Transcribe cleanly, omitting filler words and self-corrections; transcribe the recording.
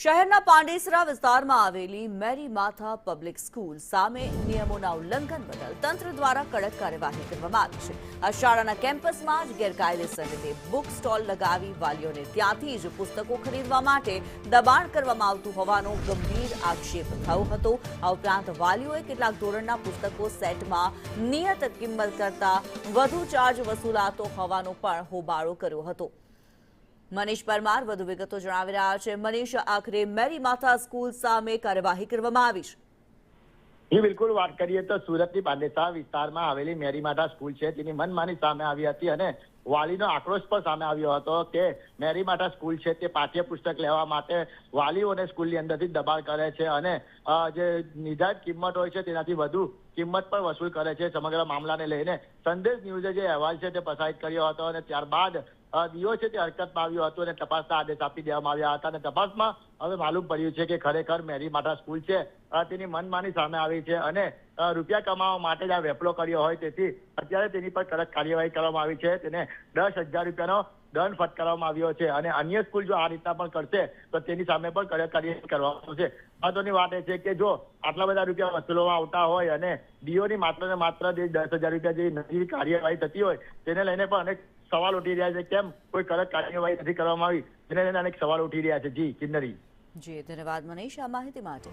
શહેરના પાંડેસરા વિસ્તારમાં આવેલી મેરી માથા પબ્લિક સ્કૂલ સામે નિયમોના ઉલ્લંઘન બદલ તંત્ર દ્વારા કડક કાર્યવાહી કરવામાં આવી છે। આ શાળાના કેમ્પસમાં જ ગેરકાયદેસર રીતે બુક સ્ટોલ લગાવી વાલીઓને ત્યાંથી જ પુસ્તકો ખરીદવા માટે દબાણ કરવામાં આવતું હોવાનો ગંભીર આક્ષેપ થયો હતો। આ ઉપરાંત વાલીઓએ કેટલાક ધોરણના પુસ્તકો સેટમાં નિયત કિંમત કરતાં વધુ ચાર્જ વસૂલાતો હોવાનો પણ હોબાળો કર્યો હતો। મનીષ પરમાર વધુ વિગતો જણાવી રહ્યા છે। મનીષ, આખરે મેરી માથા સ્કૂલ સામે કાર્યવાહી કરવામાં આવી છે। બિલકુલ વાત કરીએ તો સુરતની પાંડેસરા વિસ્તારમાં આવેલી મેરી માતા સ્કૂલ છે તેની મનમાની સામે આવી હતી અને વાલીનો આક્રોશ પણ સામે આવ્યો હતો કે મેરી માતા સ્કૂલ છે તે પાઠ્યપુસ્તક લેવા માટે વાલીઓને સ્કૂલની અંદરથી દબાણ કરે છે અને જે નિર્ધારિત કિંમત હોય છે તેનાથી વધુ કિંમત પણ વસૂલ કરે છે। સમગ્ર મામલાને લઈને સંદેશ ન્યૂઝે જે અહેવાલ છે તે પ્રસારિત કર્યો હતો અને ત્યારબાદ ડીઓ છે તે હરકતમાં આવ્યો હતો અને તપાસના આદેશ આપી દેવામાં આવ્યા હતા અને તપાસમાં હવે માલુમ પડ્યું છે કે ખરેખર મેરી માતા સ્કૂલ છે તેની મનમાની સામે આવી છે અને રૂપિયા કમાવા માટે જ આ વેપલો કર્યો હોય તેથી અત્યારે તેની પર કડક કાર્યવાહી કરવામાં આવી છે। તેને 10,000 રૂપિયાનો દંડ ફટકારવામાં આવ્યો છે અને અન્ય સ્કૂલ જો આ રીતના પણ કરશે તો તેની સામે પણ કડક કાર્યવાહી કરવામાં આવશે। મહત્વની વાત એ છે કે જો આટલા બધા રૂપિયા વસૂલવામાં આવતા હોય અને ડીઓની માત્ર ને માત્ર 10,000 રૂપિયા જેવી નજીવી કાર્યવાહી થતી હોય તેને લઈને પણ અનેક સવાલ ઉઠી રહ્યા છે। કેમ કોઈ કડક કાર્યવાહી નથી કરવામાં આવી તેને લઈને અનેક સવાલ ઉઠી રહ્યા છે। જી કિન્નરી। જી, ધન્યવાદ મનીષ આ માહિતી માટે।